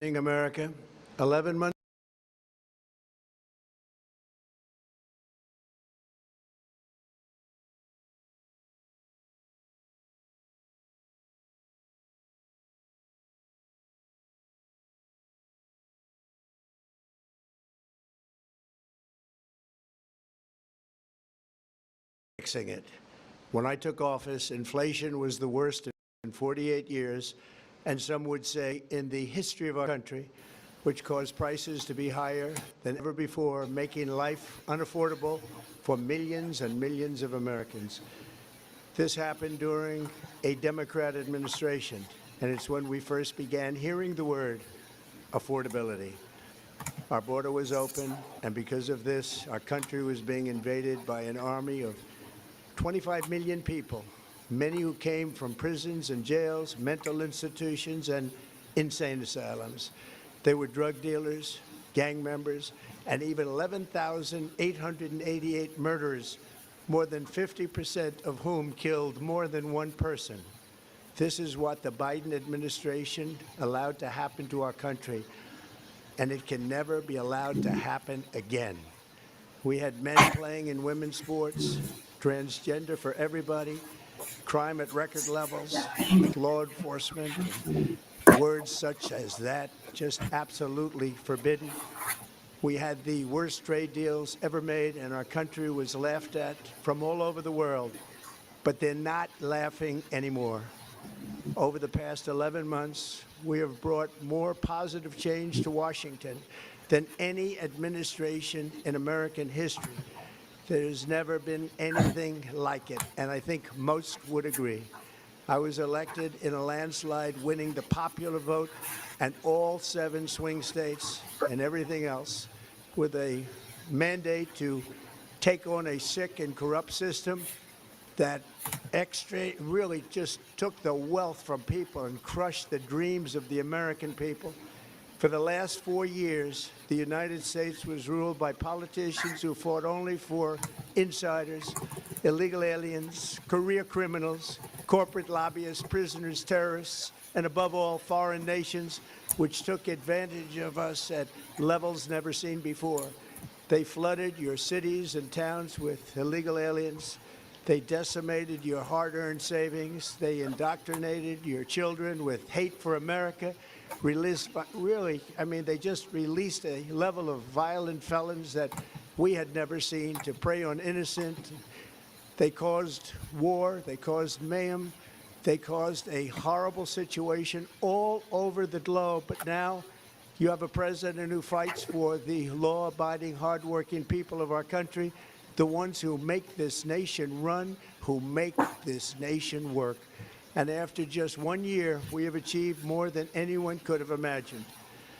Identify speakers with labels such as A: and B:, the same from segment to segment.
A: America, 11 months fixing it. When I took office, inflation was the worst in 48 years, and some would say in the history of our country, which caused prices to be higher than ever before, making life unaffordable for millions and millions of Americans. This happened during a Democrat administration, and it's when we first began hearing the word affordability. Our border was open, and because of this, our country was being invaded by an army of 25 million people, many who came from prisons and jails, mental institutions, and insane asylums. They were drug dealers, gang members, and even 11,888 murderers, more than 50% of whom killed more than one person. This is what the Biden administration allowed to happen to our country, and it can never be allowed to happen again. We had men playing in women's sports, transgender for everybody, crime at record levels, law enforcement, words such as that just absolutely forbidden. We had the worst trade deals ever made, and our country was laughed at from all over the world. But they're not laughing anymore. Over the past 11 months, we have brought more positive change to Washington than any administration in American history. There's never been anything like it, and I think most would agree. I was elected in a landslide, winning the popular vote and all 7 swing states and everything else, with a mandate to take on a sick and corrupt system that really just took the wealth from people and crushed the dreams of the American people. For the last 4 years, the United States was ruled by politicians who fought only for insiders, illegal aliens, career criminals, corporate lobbyists, prisoners, terrorists, and above all, foreign nations, which took advantage of us at levels never seen before. They flooded your cities and towns with illegal aliens. They decimated your hard-earned savings. They indoctrinated your children with hate for America. They just released a level of violent felons that we had never seen to prey on innocent. They caused war. They caused mayhem. They caused a horrible situation all over the globe. But now you have a president who fights for the law-abiding, hardworking people of our country, the ones who make this nation run, who make this nation work. And after just 1 year, we have achieved more than anyone could have imagined.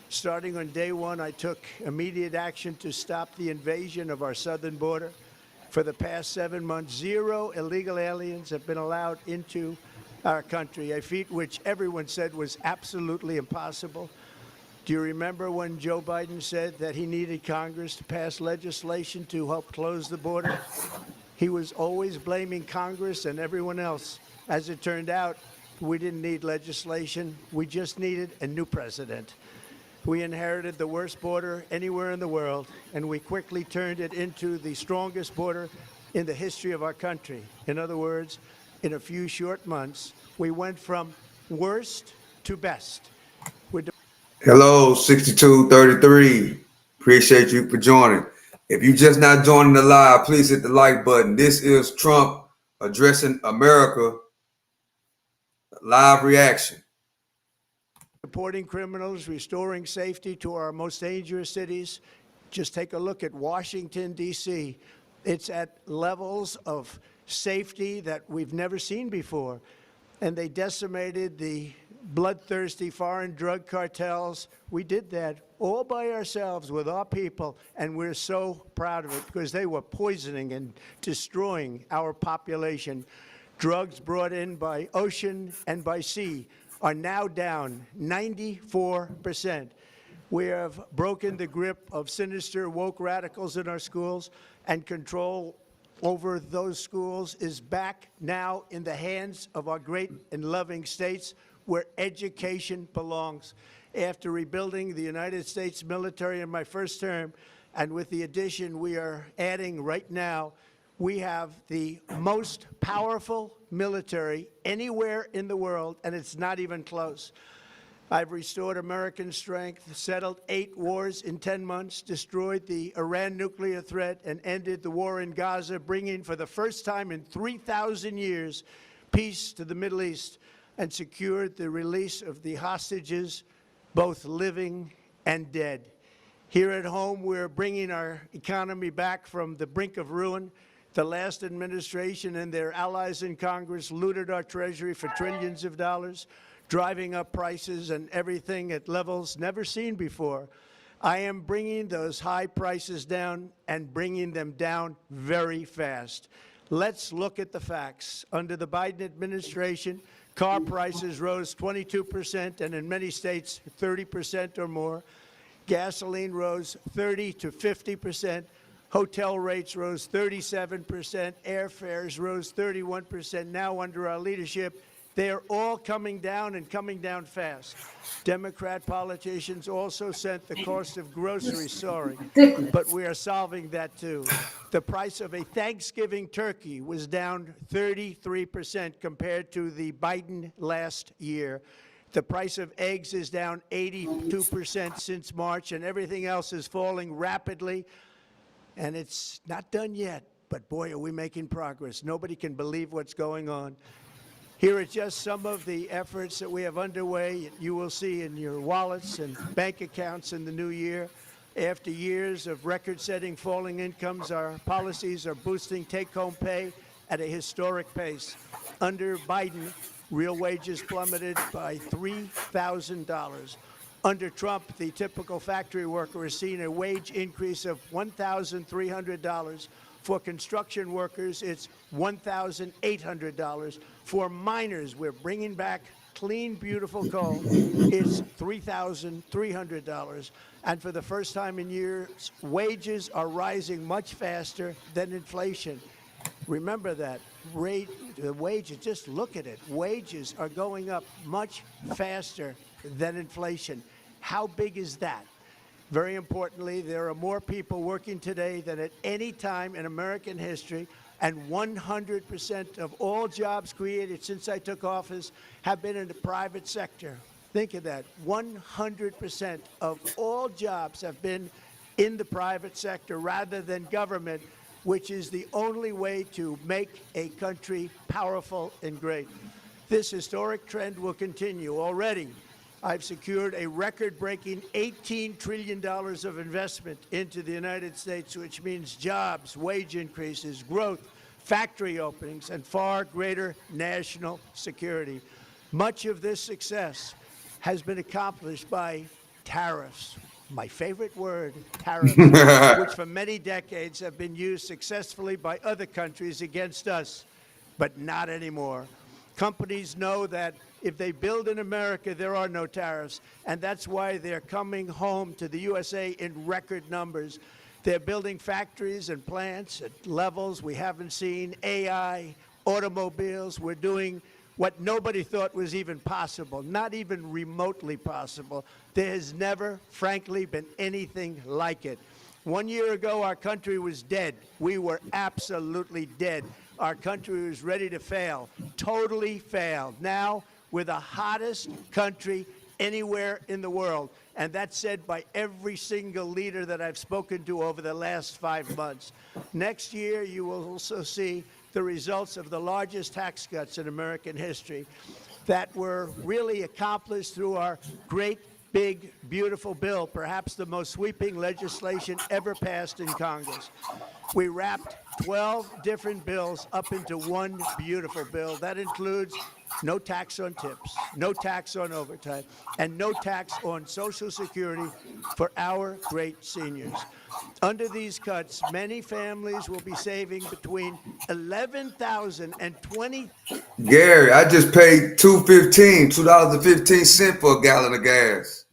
A: Starting on day one, I took immediate action to stop the invasion of our southern border. For the past 7 months, 0 illegal aliens have been allowed into our country, a feat which everyone said was absolutely impossible. Do you remember when Joe Biden said that he needed Congress to pass legislation to help close the border? He was always blaming Congress and everyone else. As it turned out, we didn't need legislation. We just needed a new president. We inherited the worst border anywhere in the world, and we quickly turned it into the strongest border in the history of our country. In other words, in a few short months, we went from worst to best.
B: Hello, 6233. Appreciate you for joining. If you just not joining the live, please hit the like button. This is Trump addressing America live reaction.
A: Deporting criminals, restoring safety to our most dangerous cities. Just take a look at Washington, D.C. It's at levels of safety that we've never seen before. And they decimated the bloodthirsty foreign drug cartels. We did that all by ourselves with our people, and we're so proud of it because they were poisoning and destroying our population. Drugs brought in by ocean and by sea are now down 94%. We have broken the grip of sinister woke radicals in our schools, and control over those schools is back now in the hands of our great and loving states where education belongs. after rebuilding the United States military in my first term, and with the addition we are adding right now, we have the most powerful military anywhere in the world, and it's not even close. I've restored American strength, settled 8 wars in 10 months, destroyed the Iran nuclear threat, and ended the war in Gaza, bringing for the first time in 3,000 years peace to the Middle East, and secured the release of the hostages, both living and dead. Here at home, we're bringing our economy back from the brink of ruin. The last administration and their allies in Congress looted our Treasury for trillions of dollars, driving up prices and everything at levels never seen before. I am bringing those high prices down and bringing them down very fast. Let's look at the facts. Under the Biden administration, car prices rose 22%, and in many states, 30% or more. Gasoline rose 30 to 50%. Hotel rates rose 37%. Airfares rose 31%. Now, under our leadership, they are all coming down and coming down fast. Democrat politicians also sent the cost of groceries soaring, but we are solving that too. The price of a Thanksgiving turkey was down 33% compared to the Biden last year. The price of eggs is down 82% since March, and everything else is falling rapidly. And it's not done yet, but boy, are we making progress. Nobody can believe what's going on. Here are just some of the efforts that we have underway. You will see in your wallets and bank accounts in the new year. After years of record-setting falling incomes, our policies are boosting take-home pay at a historic pace. Under Biden, real wages plummeted by $3,000. Under Trump, the typical factory worker has seen a wage increase of $1,300. For construction workers, it's $1,800. For miners, we're bringing back clean, beautiful coal. It's $3,300. And for the first time in years, wages are rising much faster than inflation. Remember that. The wages, just look at it. Wages are going up much faster than inflation. How big is that? Very importantly, there are more people working today than at any time in American history, and 100% of all jobs created since I took office have been in the private sector. Think of that. 100% of all jobs have been in the private sector rather than government, which is the only way to make a country powerful and great. This historic trend will continue. Already, I've secured a record-breaking $18 trillion of investment into the United States, which means jobs, wage increases, growth, factory openings, and far greater national security. Much of this success has been accomplished by tariffs. My favorite word, tariffs, which for many decades have been used successfully by other countries against us, but not anymore. Companies know that if they build in America, there are no tariffs, and that's why they're coming home to the USA in record numbers. They're building factories and plants at levels we haven't seen, AI, automobiles. We're doing what nobody thought was even possible, not even remotely possible. There has never, frankly, been anything like it. 1 year ago, our country was dead. We were absolutely dead. Our country was ready to fail, totally failed. Now, we're the hottest country anywhere in the world, and that's said by every single leader that I've spoken to over the last 5 months. Next year, you will also see the results of the largest tax cuts in American history that were really accomplished through our great, big, beautiful bill, perhaps the most sweeping legislation ever passed in Congress. We wrapped 12 different bills up into one beautiful bill. That includes no tax on tips, no tax on overtime, and no tax on Social Security for our great seniors. Under these cuts, many families will be saving between $11,000 and $20,000.
B: Gary, I just paid $2.15 for a gallon of gas.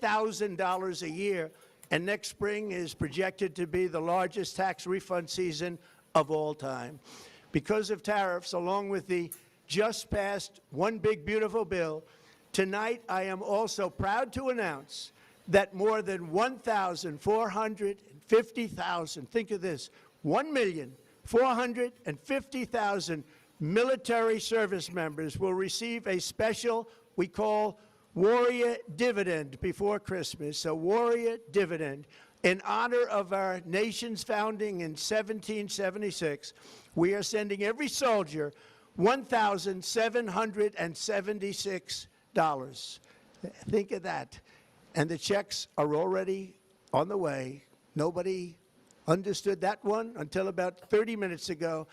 A: $1,000 a year, and next spring is projected to be the largest tax refund season of all time. Because of tariffs, along with the just passed One Big Beautiful Bill, Tonight, I am also proud to announce that more than 1,450,000, think of this, 1,450,000 military service members will receive a special, we call Warrior Dividend before Christmas, a Warrior Dividend. In honor of our nation's founding in 1776, we are sending every soldier $1,776. Think of that. And the checks are already on the way. Nobody understood that one until about 30 minutes ago.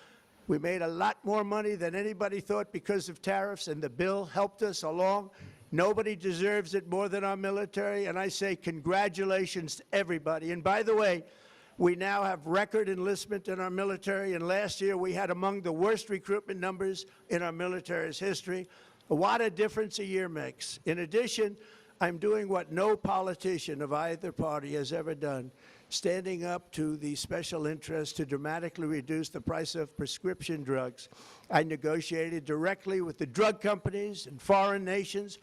A: We made a lot more money than anybody thought because of tariffs, and the bill helped us along. Nobody deserves it more than our military, and I say congratulations to everybody. And by the way, we now have record enlistment in our military, and last year we had among the worst recruitment numbers in our military's history. What a difference a year makes. In addition, I'm doing what no politician of either party has ever done, standing up to the special interests to dramatically reduce the price of prescription drugs. I negotiated directly with the drug companies and foreign nations,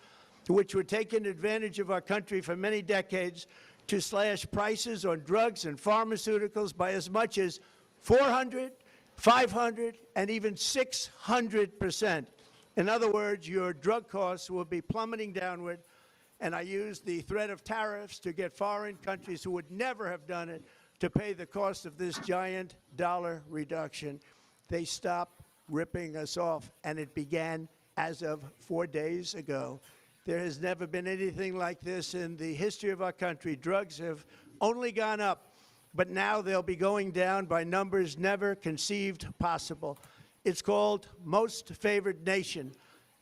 A: which were taking advantage of our country for many decades, to slash prices on drugs and pharmaceuticals by as much as 400, 500, and even 600%. In other words, your drug costs will be plummeting downward, and I used the threat of tariffs to get foreign countries who would never have done it to pay the cost of this giant dollar reduction. They stopped ripping us off, and it began as of 4 days ago. There has never been anything like this in the history of our country. Drugs have only gone up, but now they'll be going down by numbers never conceived possible. It's called Most Favored Nation,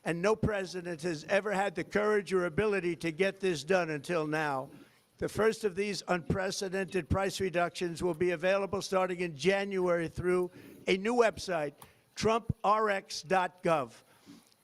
A: and no president has ever had the courage or ability to get this done until now. The first of these unprecedented price reductions will be available starting in January through a new website, trumprx.gov.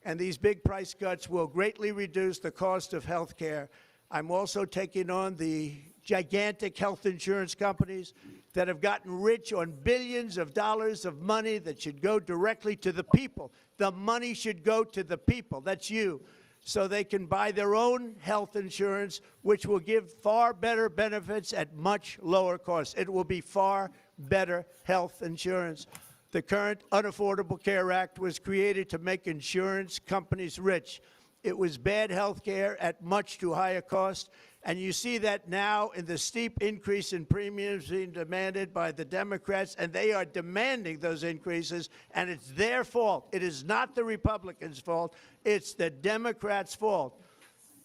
A: And these big price cuts will greatly reduce the cost of health care. I'm also taking on the gigantic health insurance companies that have gotten rich on billions of dollars of money that should go directly to the people. The money should go to the people, that's you, so they can buy their own health insurance, which will give far better benefits at much lower costs. It will be far better health insurance. The current Unaffordable Care Act was created to make insurance companies rich. It was bad health care at much too high a cost, and you see that now in the steep increase in premiums being demanded by the Democrats, and they are demanding those increases, and it's their fault. It is not the Republicans' fault. It's the Democrats' fault.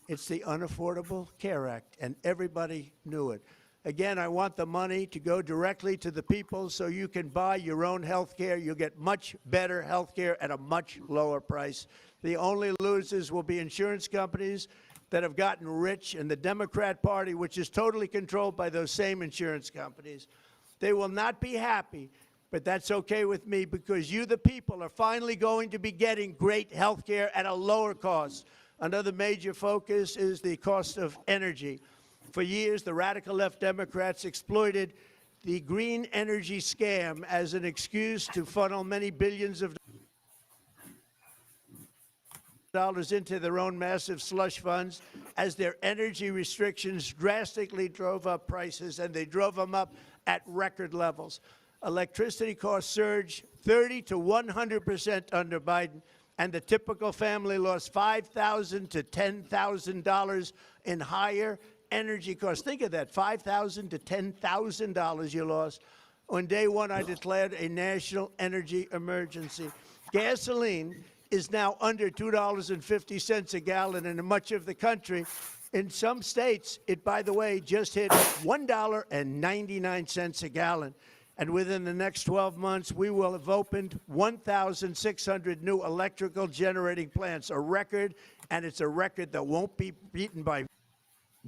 A: It's the Unaffordable Care Act, and everybody knew it. Again, I want the money to go directly to the people so you can buy your own health care. You'll get much better health care at a much lower price. The only losers will be insurance companies that have gotten rich, and the Democrat Party, which is totally controlled by those same insurance companies. They will not be happy, but that's okay with me, because you, the people, are finally going to be getting great health care at a lower cost. Another major focus is the cost of energy. For years, the radical left Democrats exploited the green energy scam as an excuse to funnel many billions of dollars into their own massive slush funds, as their energy restrictions drastically drove up prices, and they drove them up at record levels. Electricity costs surged 30 to 100% under Biden, and the typical family lost $5,000 to $10,000 in higher energy costs. Think of that, $5,000 to $10,000 you lost. On day one, I declared a national energy emergency. Gasoline is now under $2.50 a gallon in much of the country. In some states, it, by the way, just hit $1.99 a gallon. And within the next 12 months, we will have opened 1,600 new electrical generating plants, a record, and it's a record that won't be beaten by.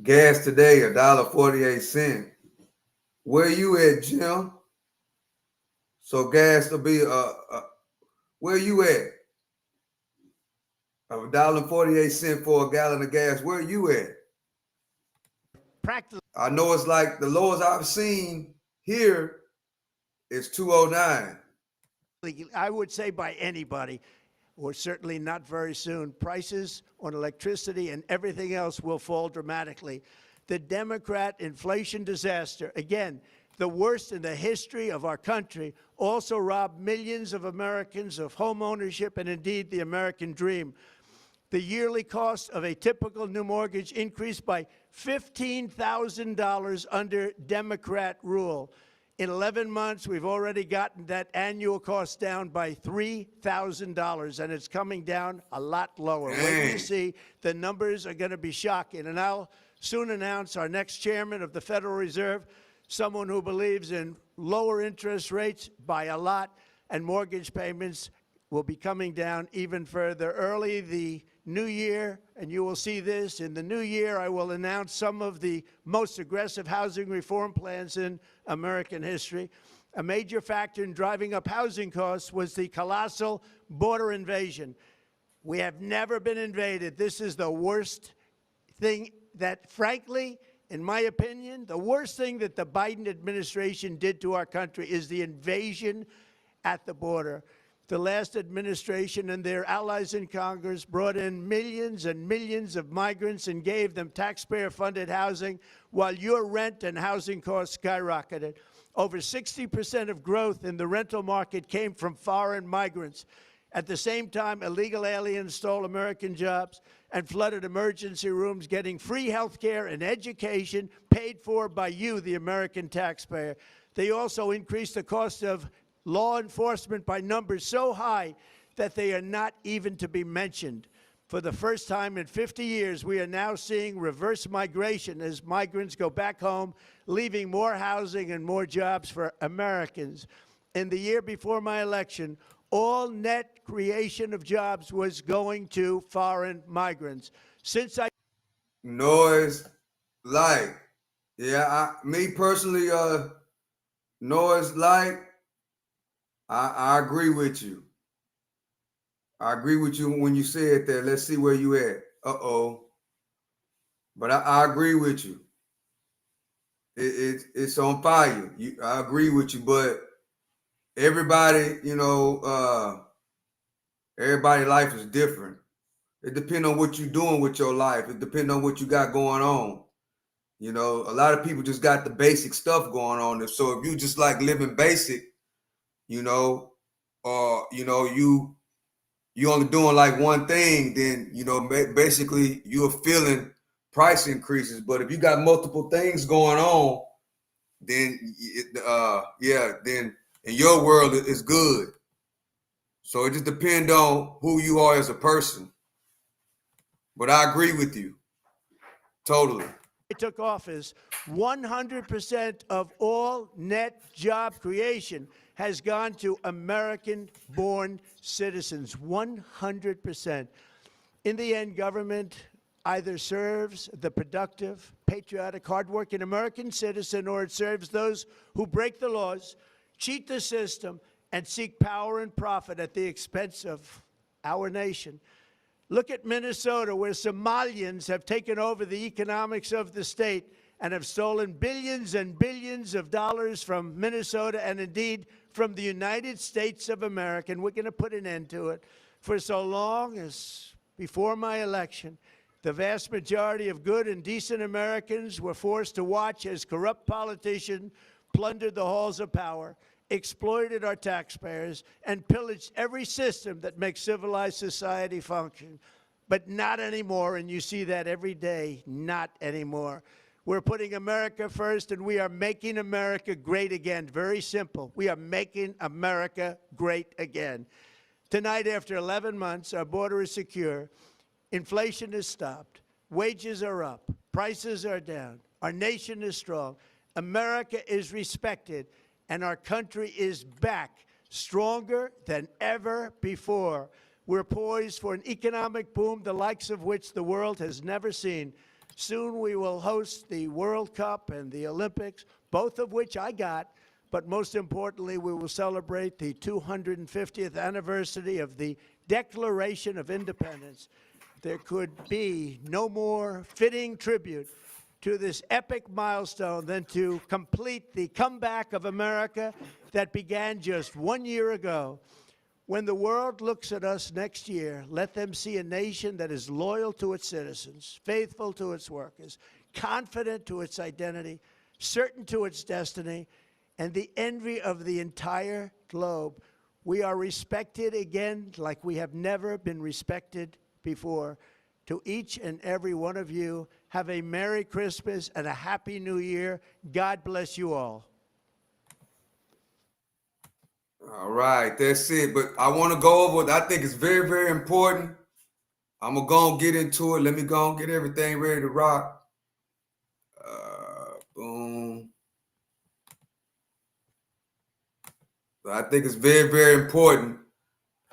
B: Gas today, $1.48. Where you at, Jim? So gas will be where you at? $1.48 for a gallon of gas. Where you at?
A: Practically,
B: I know it's like the lowest I've seen here is $2.09.
A: I would say by anybody. or certainly not very soon, prices on electricity and everything else will fall dramatically. The Democrat inflation disaster, again, the worst in the history of our country, also robbed millions of Americans of home ownership and indeed the American dream. The yearly cost of a typical new mortgage increased by $15,000 under Democrat rule. In 11 months, we've already gotten that annual cost down by $3,000, and it's coming down a lot lower. Wait till you see, the numbers are going to be shocking. And I'll soon announce our next chairman of the Federal Reserve, someone who believes in lower interest rates by a lot, and mortgage payments will be coming down even further. Early the new year, and you will see this, in the new year I will announce some of the most aggressive housing reform plans in American history. A major factor in driving up housing costs was the colossal border invasion. We have never been invaded. This is the worst thing that, frankly, in my opinion, the worst thing that the Biden administration did to our country is the invasion at the border. The last administration and their allies in Congress brought in millions and millions of migrants and gave them taxpayer-funded housing while your rent and housing costs skyrocketed. Over 60% of growth in the rental market came from foreign migrants. At the same time, illegal aliens stole American jobs and flooded emergency rooms, getting free health care and education paid for by you, the American taxpayer. They also increased the cost of law enforcement by numbers so high that they are not even to be mentioned. For the first time in 50 years, we are now seeing reverse migration as migrants go back home, leaving more housing and more jobs for Americans. In the year before my election, all net creation of jobs was going to foreign migrants. Since I
B: Noise, like, yeah, me personally, noise, like, I agree with you. I agree with you when you said that. Let's see where you at. But I agree with you. It's on fire. I agree with you, but everybody, everybody's life is different. It depends on what you're doing with your life. It depends on what you got going on. You know, a lot of people just got the basic stuff going on. And so if you just like living basic, or you only doing like one thing, then basically you're feeling price increases. But if you got multiple things going on, then then in your world it's good. So it just depends on who you are as a person. But I agree with you totally.
A: took office, 100% of all net job creation has gone to American-born citizens, 100%. In the end, government either serves the productive, patriotic, hardworking American citizen, or it serves those who break the laws, cheat the system, and seek power and profit at the expense of our nation. Look at Minnesota, where Somalians have taken over the economics of the state and have stolen billions and billions of dollars from Minnesota and indeed from the United States of America. And we're going to put an end to it. For so long as before my election, the vast majority of good and decent Americans were forced to watch as corrupt politicians plundered the halls of power, exploited our taxpayers, and pillaged every system that makes civilized society function. But not anymore, and you see that every day, not anymore. We're putting America first, and we are making America great again. Very simple. We are making America great again. Tonight, after 11 months, our border is secure. Inflation is stopped. Wages are up. Prices are down. Our nation is strong. America is respected. And our country is back, stronger than ever before. We're poised for an economic boom, the likes of which the world has never seen. Soon we will host the World Cup and the Olympics, both of which I got. But most importantly, we will celebrate the 250th anniversary of the Declaration of Independence. There could be no more fitting tribute to this epic milestone than to complete the comeback of America that began just 1 year ago. When the world looks at us next year, let them see a nation that is loyal to its citizens, faithful to its workers, confident to its identity, certain to its destiny, and the envy of the entire globe. We are respected again like we have never been respected before. To each and every one of you, have a Merry Christmas and a Happy New Year. God bless you all.
B: All right, that's it. But I want to go over what I think is very, very important. I'm going to go and get into it. Let me go and get everything ready to rock. Boom. But I think it's very, very important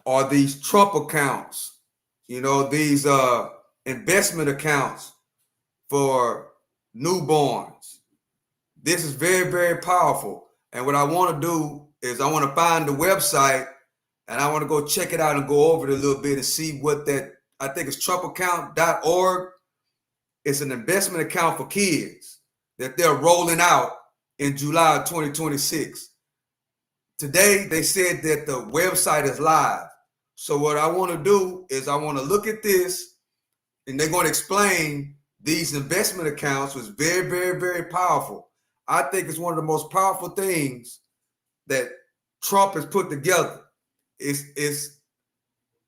B: are these Trump accounts, you know, these investment accounts for newborns. This is very, very powerful. And what I want to do is I want to find the website and I want to go check it out and go over it a little bit and see what that, I think it's trumpaccount.org. It's an investment account for kids that they're rolling out in July of 2026. Today, they said that the website is live. So what I want to do is I want to look at this and they're going to explain these investment accounts was very, very, very powerful. I think it's one of the most powerful things that Trump has put together. It's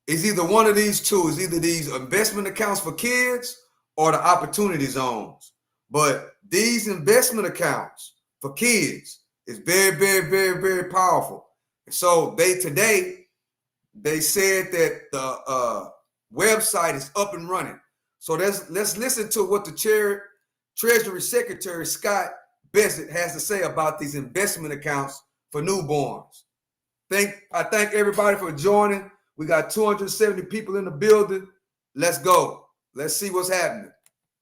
B: either one of these two. It's either these investment accounts for kids or the opportunity zones. But these investment accounts for kids is very, very, very, very powerful. So today they said that the website is up and running. So let's listen to what the Treasury Secretary Scott Bessent has to say about these investment accounts for newborns. I thank everybody for joining. We got 270 people in the building. Let's go. Let's see what's happening.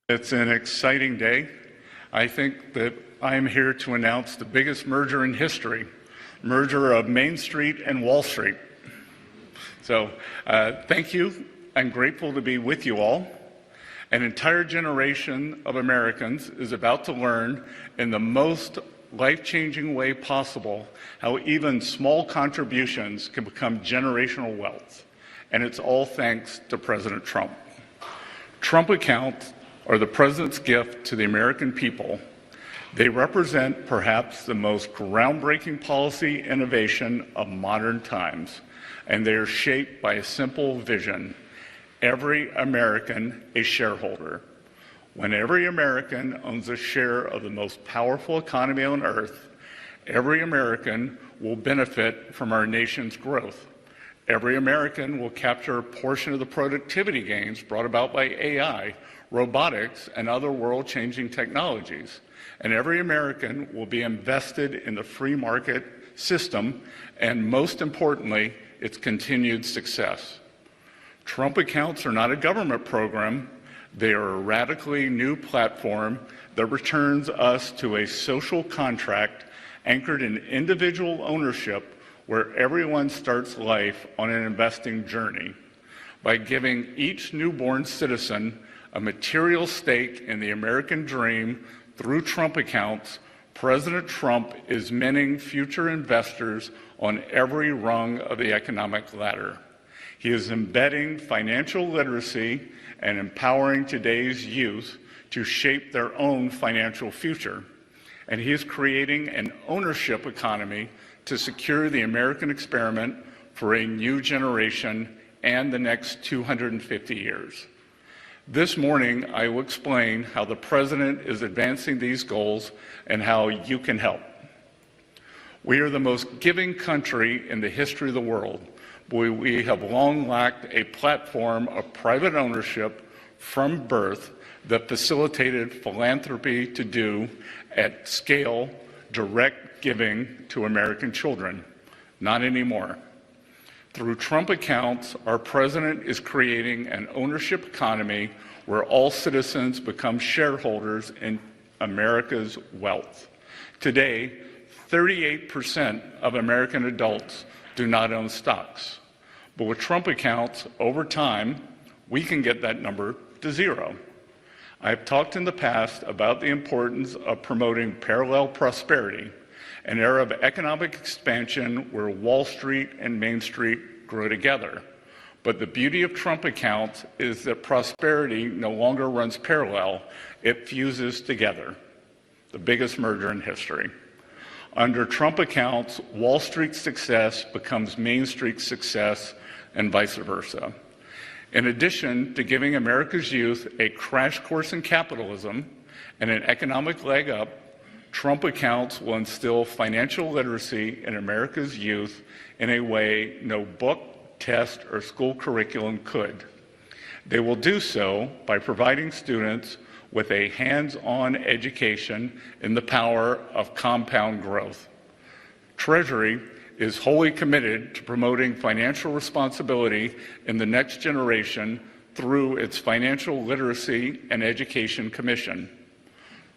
C: It's an exciting day. I think that I am here to announce the biggest merger in history, merger of Main Street and Wall Street. So thank you. I'm grateful to be with you all. An entire generation of Americans is about to learn in the most life-changing way possible how even small contributions can become generational wealth. And it's all thanks to President Trump. Trump accounts are the president's gift to the American people. They represent perhaps the most groundbreaking policy innovation of modern times, and they are shaped by a simple vision: every American a shareholder. When every American owns a share of the most powerful economy on earth, every American will benefit from our nation's growth. Every American will capture a portion of the productivity gains brought about by AI, robotics, and other world-changing technologies. And every American will be invested in the free market system and, most importantly, its continued success. Trump accounts are not a government program. They are a radically new platform that returns us to a social contract anchored in individual ownership, where everyone starts life on an investing journey. By giving each newborn citizen a material stake in the American dream through Trump accounts, President Trump is minting future investors on every rung of the economic ladder. He is embedding financial literacy and empowering today's youth to shape their own financial future. And he is creating an ownership economy to secure the American experiment for a new generation and the next 250 years. This morning, I will explain how the President is advancing these goals and how you can help. We are the most giving country in the history of the world. We have long lacked a platform of private ownership from birth that facilitated philanthropy to do at scale direct giving to American children. Not anymore. Through Trump accounts, our president is creating an ownership economy where all citizens become shareholders in America's wealth. Today, 38% of American adults do not own stocks. But with Trump accounts, over time, we can get that number to zero. I've talked in the past about the importance of promoting parallel prosperity, an era of economic expansion where Wall Street and Main Street grow together. But the beauty of Trump accounts is that prosperity no longer runs parallel, it fuses together. The biggest merger in history. Under Trump accounts, Wall Street's success becomes Main Street's success and vice versa. In addition to giving America's youth a crash course in capitalism and an economic leg up, Trump accounts will instill financial literacy in America's youth in a way no book, test, or school curriculum could. They will do so by providing students with a hands-on education in the power of compound growth. Treasury is wholly committed to promoting financial responsibility in the next generation through its Financial Literacy and Education Commission.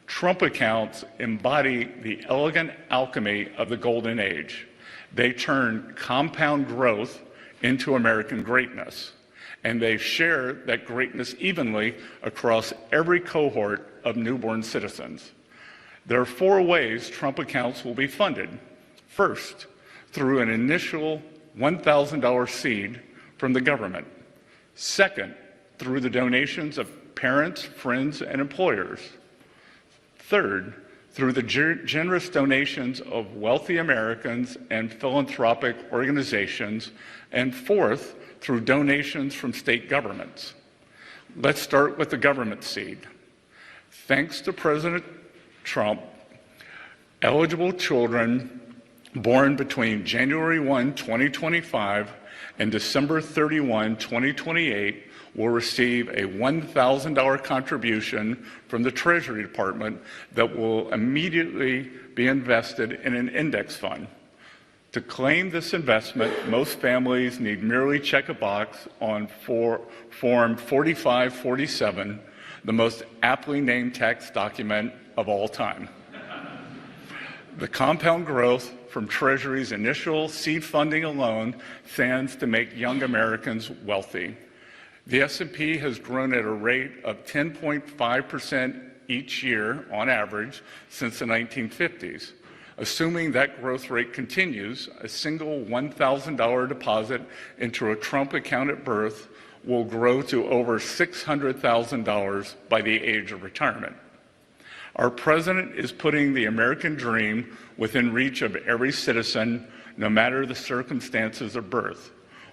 C: Trump accounts embody the elegant alchemy of the golden age. They turn compound growth into American greatness, and they share that greatness evenly across every cohort of newborn citizens. There are 4 ways Trump accounts will be funded. First, through an initial $1,000 seed from the government. Second, through the donations of parents, friends, and employers. Third, through the generous donations of wealthy Americans and philanthropic organizations. And fourth, through donations from state governments. Let's start with the government seed. Thanks to President Trump, eligible children born between January 1, 2025 and December 31, 2028 will receive a $1,000 contribution from the Treasury Department that will immediately be invested in an index fund. To claim this investment, most families need merely check a box on Form 4547, the most aptly named tax document of all time. The compound growth from Treasury's initial seed funding alone stands to make young Americans wealthy. The S&P has grown at a rate of 10.5% each year on average since the 1950s. Assuming that growth rate continues, a single $1,000 deposit into a Trump account at birth will grow to over $600,000 by the age of retirement. Our president is putting the American dream within reach of every citizen, no matter the circumstances of birth.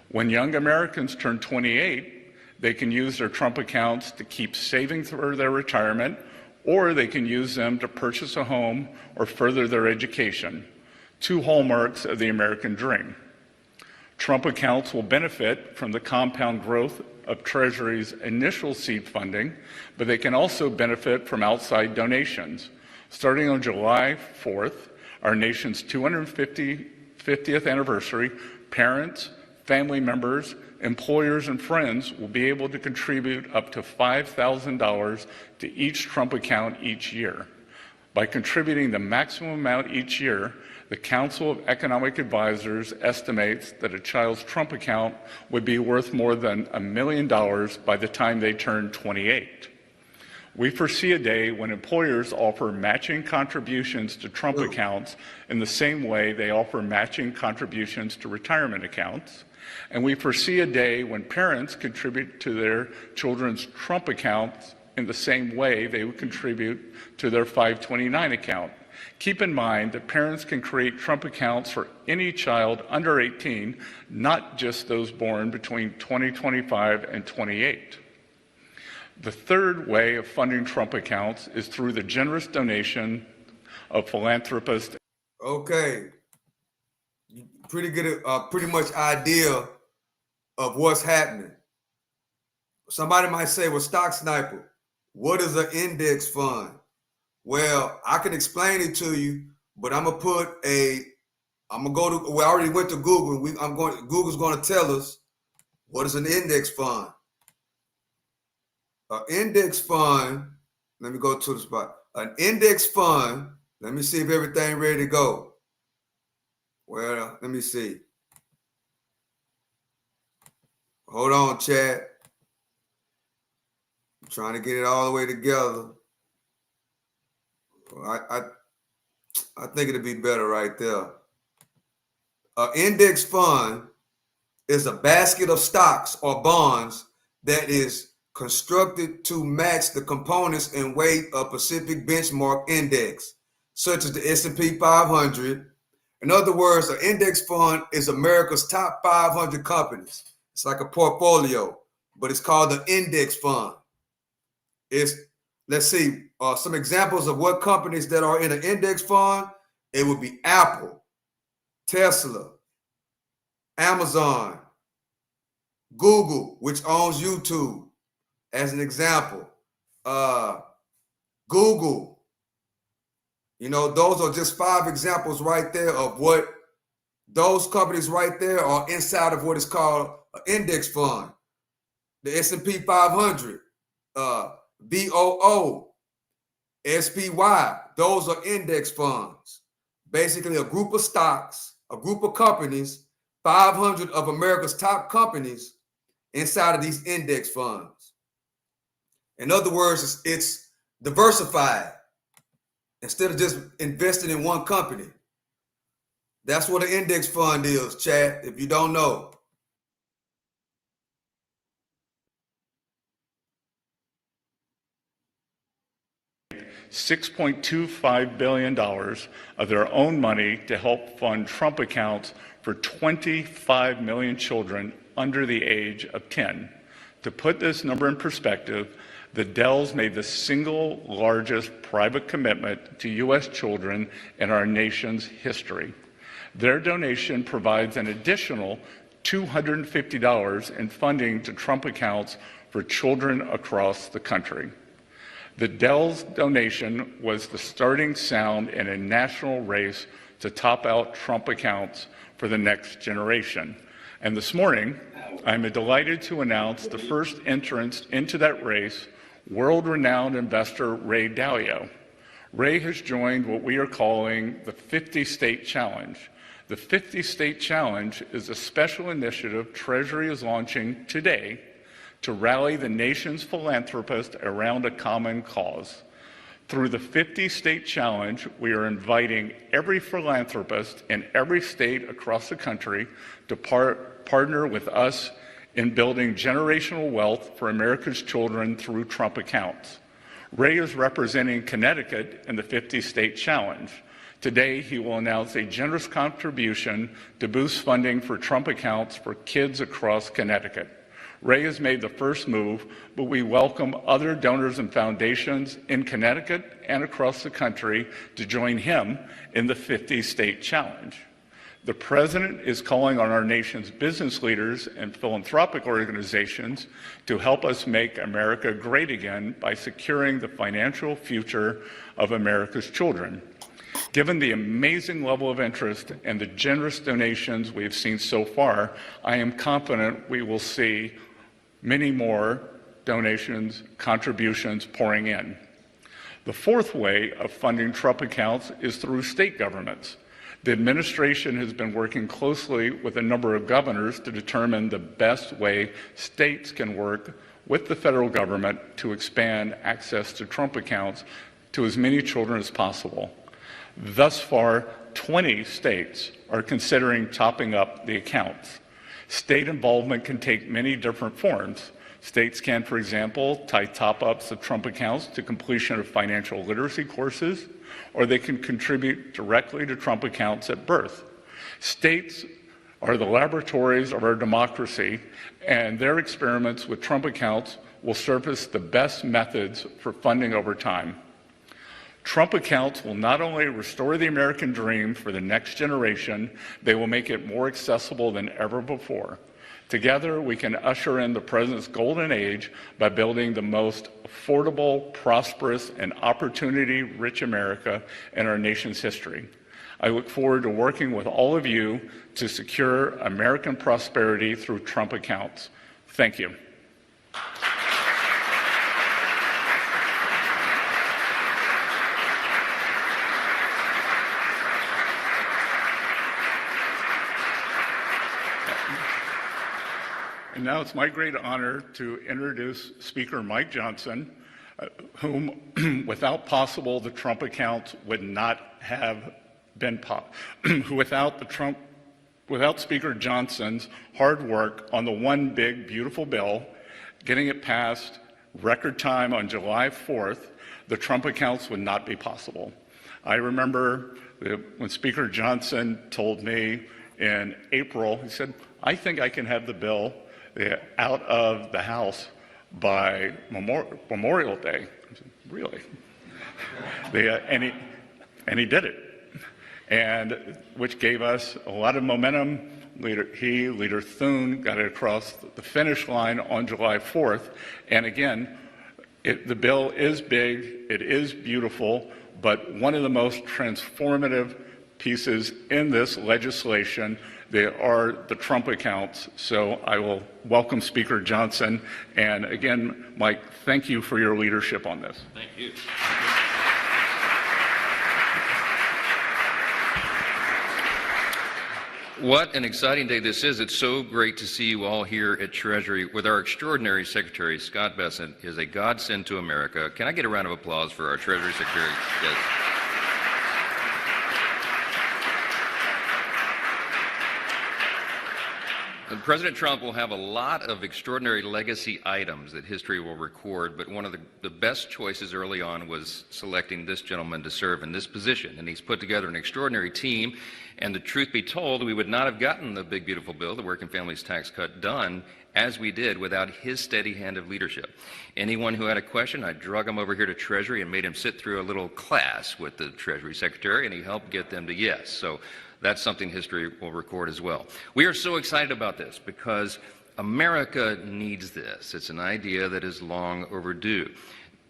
C: When young Americans turn 28, they can use their Trump accounts to keep saving for their retirement, or they can use them to purchase a home or further their education, 2 hallmarks of the American dream. Trump accounts will benefit from the compound growth of Treasury's initial seed funding, but they can also benefit from outside donations. Starting on July 4th, our nation's 250th anniversary, parents, family members, employers, and friends will be able to contribute up to $5,000 to each Trump account each year. By contributing the maximum amount each year, the Council of Economic Advisors estimates that a child's Trump account would be worth more than $1 million by the time they turn 28. We foresee a day when employers offer matching contributions to Trump accounts in the same way they offer matching contributions to retirement accounts. And we foresee a day when parents contribute to their children's Trump accounts in the same way they would contribute to their 529 account. Keep in mind that parents can create Trump accounts for any child under 18, not just those born between 2025 and 28. The third way of funding Trump accounts is through the generous donation of philanthropists.
B: Okay, pretty good, pretty much idea of what's happening. Somebody might say, well, Stock Sniper, what is an index fund? Well, I can explain it to you, but I'm gonna go to, we already went to Google. Google's gonna tell us what is an index fund. An index fund, let me go to the spot. An index fund, let me see if everything ready to go. Well, let me see. Hold on, Chad. I'm trying to get it all the way together. I think it'd be better right there. An index fund is a basket of stocks or bonds that is constructed to match the components and weight of Pacific benchmark index, such as the S&P 500. In other words, an index fund is America's top 500 companies. It's like a portfolio, but it's called an index fund. Let's see, some examples of what companies that are in an index fund. It would be Apple, Tesla, Amazon, Google, which owns YouTube, as an example. Google, those are just 5 examples right there of what those companies right there are inside of what is called an index fund. The S&P 500, BOO, SPY, those are index funds. Basically a group of stocks, a group of companies, 500 of America's top companies inside of these index funds. In other words, it's diversified instead of just investing in one company. That's what an index fund is, chat, if you don't know.
C: $6.25 billion of their own money to help fund Trump accounts for 25 million children under the age of 10. To put this number in perspective, the Dells made the single largest private commitment to U.S. children in our nation's history. Their donation provides an additional $250 in funding to Trump accounts for children across the country. The Dells donation was the starting sound in a national race to top out Trump accounts for the next generation. And this morning, I'm delighted to announce the first entrance into that race, world-renowned investor Ray Dalio. Ray has joined what we are calling the 50-State Challenge. The 50-State Challenge is a special initiative Treasury is launching today to rally the nation's philanthropists around a common cause. Through the 50-State Challenge, we are inviting every philanthropist in every state across the country to partner with us in building generational wealth for America's children through Trump accounts. Ray is representing Connecticut in the 50-State Challenge. Today, he will announce a generous contribution to boost funding for Trump accounts for kids across Connecticut. Ray has made the first move, but we welcome other donors and foundations in Connecticut and across the country to join him in the 50-State Challenge. The President is calling on our nation's business leaders and philanthropic organizations to help us make America great again by securing the financial future of America's children. Given the amazing level of interest and the generous donations we have seen so far, I am confident we will see many more donations, contributions pouring in. The fourth way of funding Trump accounts is through state governments. The administration has been working closely with a number of governors to determine the best way states can work with the federal government to expand access to Trump accounts to as many children as possible. Thus far, 20 states are considering topping up the accounts. State involvement can take many different forms. States can, for example, tie top-ups of Trump accounts to completion of financial literacy courses, or they can contribute directly to Trump accounts at birth. States are the laboratories of our democracy, and their experiments with Trump accounts will surface the best methods for funding over time. Trump accounts will not only restore the American dream for the next generation, they will make it more accessible than ever before. Together, we can usher in the President's golden age by building the most affordable, prosperous, and opportunity-rich America in our nation's history. I look forward to working with all of you to secure American prosperity through Trump accounts. Thank you. And now it's my great honor to introduce Speaker Mike Johnson, whom without the Trump accounts would not have been without the Trump without Speaker Johnson's hard work on the one big, beautiful bill, getting it passed record time on July 4th, the Trump accounts would not be possible. I remember when Speaker Johnson told me in April, he said, I think I can have the bill out of the House by Memorial Day. I said, really? And he did it, and which gave us a lot of momentum. Leader Thune got it across the finish line on July 4th. And again, the bill is big, it is beautiful, but one of the most transformative pieces in this legislation, they are the Trump accounts. So I will welcome Speaker Johnson. And again, Mike, thank you for your leadership on this.
D: Thank you. What an exciting day this is. It's so great to see you all here at Treasury with our extraordinary Secretary. Scott Bessent is a godsend to America. Can I get a round of applause for our Treasury Secretary? Yes. President Trump will have a lot of extraordinary legacy items that history will record, but one of the best choices early on was selecting this gentleman to serve in this position. And he's put together an extraordinary team. And the truth be told, we would not have gotten the big, beautiful bill, the Working Families Tax Cut, done as we did without his steady hand of leadership. Anyone who had a question, I drug him over here to Treasury and made him sit through a little class with the Treasury Secretary, and he helped get them to yes. So that's something history will record as well. We are so excited about this because America needs this. It's an idea that is long overdue.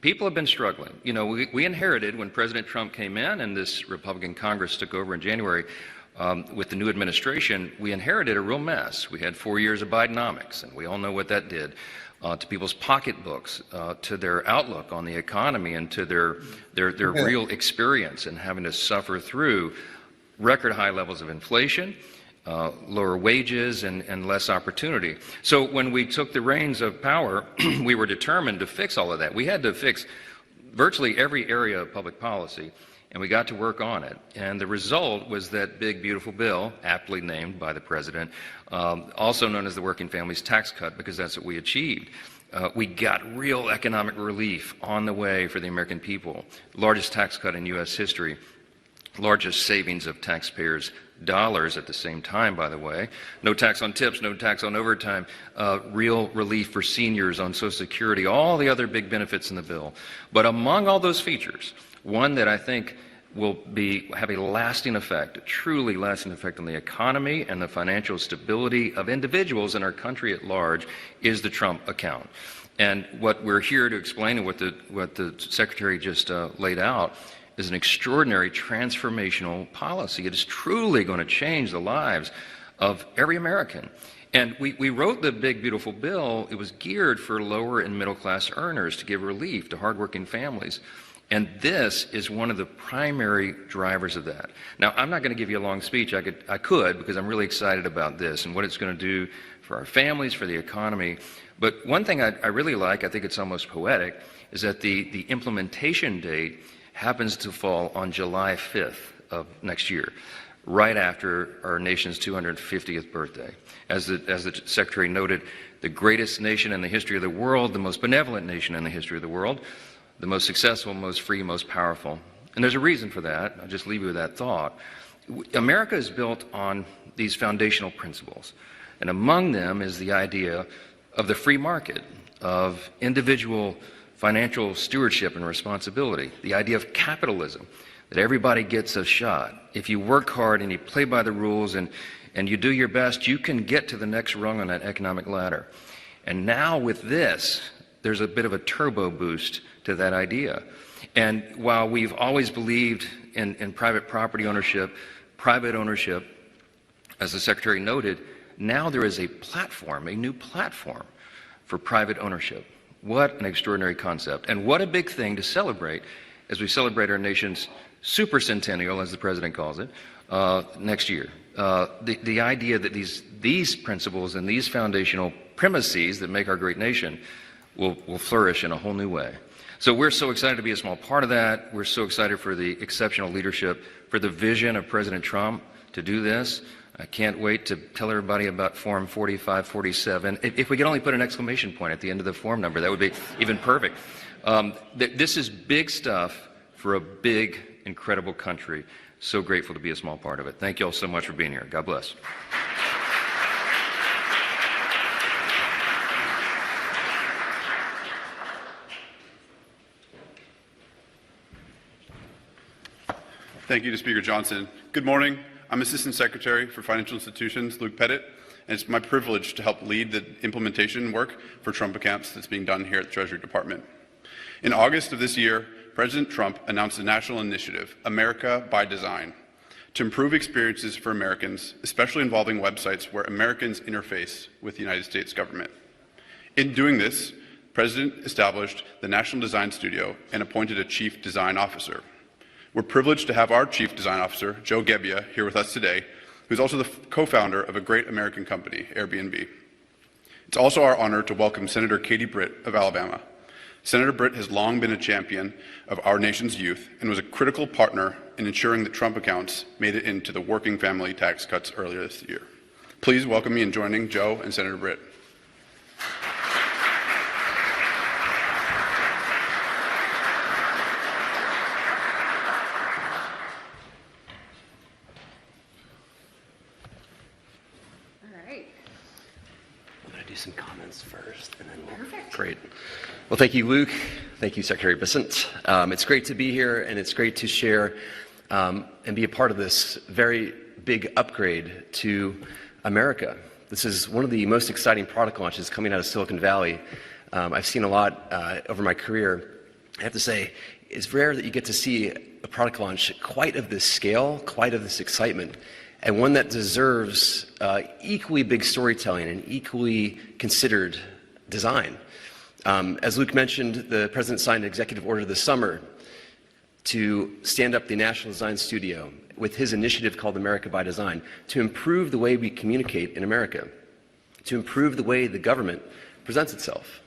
D: People have been struggling. You know, we inherited when President Trump came in and this Republican Congress took over in January with the new administration, we inherited a real mess. We had 4 years of Bidenomics, and we all know what that did to people's pocketbooks, to their outlook on the economy, and to their real experience in having to suffer through record high levels of inflation, lower wages, and less opportunity. So when we took the reins of power, we were determined to fix all of that. We had to fix virtually every area of public policy, and we got to work on it. And the result was that big, beautiful bill, aptly named by the president, also known as the Working Families Tax Cut, because that's what we achieved. We got real economic relief on the way for the American people. Largest tax cut in U.S. history. Largest savings of taxpayers' dollars at the same time, by the way. No tax on tips, no tax on overtime, real relief for seniors on Social Security, all the other big benefits in the bill. But among all those features, one that I think will have a lasting effect, a truly lasting effect on the economy and the financial stability of individuals in our country at large, is the Trump account. And what we're here to explain, and what the Secretary just laid out, is an extraordinary transformational policy. It is truly going to change the lives of every American. And we wrote the big, beautiful bill. It was geared for lower and middle class earners to give relief to hardworking families. And this is one of the primary drivers of that. Now, I'm not going to give you a long speech. I could, because I'm really excited about this and what it's going to do for our families, for the economy. But one thing I really like, I think it's almost poetic, is that the implementation date happens to fall on July 5th of next year, right after our nation's 250th birthday. As the Secretary noted, the greatest nation in the history of the world, the most benevolent nation in the history of the world, the most successful, most free, most powerful. And there's a reason for that. I'll just leave you with that thought. America is built on these foundational principles. And among them is the idea of the free market, of individual financial stewardship and responsibility, the idea of capitalism, that everybody gets a shot. If you work hard and you play by the rules and you do your best, you can get to the next rung on that economic ladder. And now with this, there's a bit of a turbo boost to that idea. And while we've always believed in private property ownership, private ownership, as the Secretary noted, now there is a platform, a new platform for private ownership. What an extraordinary concept, and what a big thing to celebrate as we celebrate our nation's supercentennial, as the President calls it, next year. The idea that these principles and these foundational premises that make our great nation will flourish in a whole new way. So we're so excited to be a small part of that. We're so excited for the exceptional leadership, for the vision of President Trump to do this. I can't wait to tell everybody about Form 4547. If we could only put an exclamation point at the end of the form number, that would be even perfect. This is big stuff for a big, incredible country. So grateful to be a small part of it. Thank you all so much for being here. God bless.
E: Thank you to Speaker Johnson. Good morning. I'm Assistant Secretary for Financial Institutions, Luke Pettit, and it's my privilege to help lead the implementation work for Trump accounts that's being done here at the Treasury Department. In August of this year, President Trump announced a national initiative, America by Design, to improve experiences for Americans, especially involving websites where Americans interface with the United States government. In doing this, the President established the National Design Studio and appointed a Chief Design Officer. We're privileged to have our Chief Design Officer, Joe Gebbia, here with us today, who's also the co-founder of a great American company, Airbnb. It's also our honor to welcome Senator Katie Britt of Alabama. Senator Britt has long been a champion of our nation's youth and was a critical partner in ensuring that Trump accounts made it into the working family tax cuts earlier this year. Please welcome me in joining Joe and Senator Britt.
F: Some comments first, and then Great. Well, thank you, Luke. Thank you, Secretary Bissett. It's great to be here, and it's great to share and be a part of this very big upgrade to America. This is one of the most exciting product launches coming out of Silicon Valley. I've seen a lot over my career. I have to say, it's rare that you get to see a product launch quite of this scale, quite of this excitement, and one that deserves equally big storytelling and equally considered design. As Luke mentioned, the President signed an executive order this summer to stand up the National Design Studio with his initiative called America by Design to improve the way we communicate in America, to improve the way the government presents itself.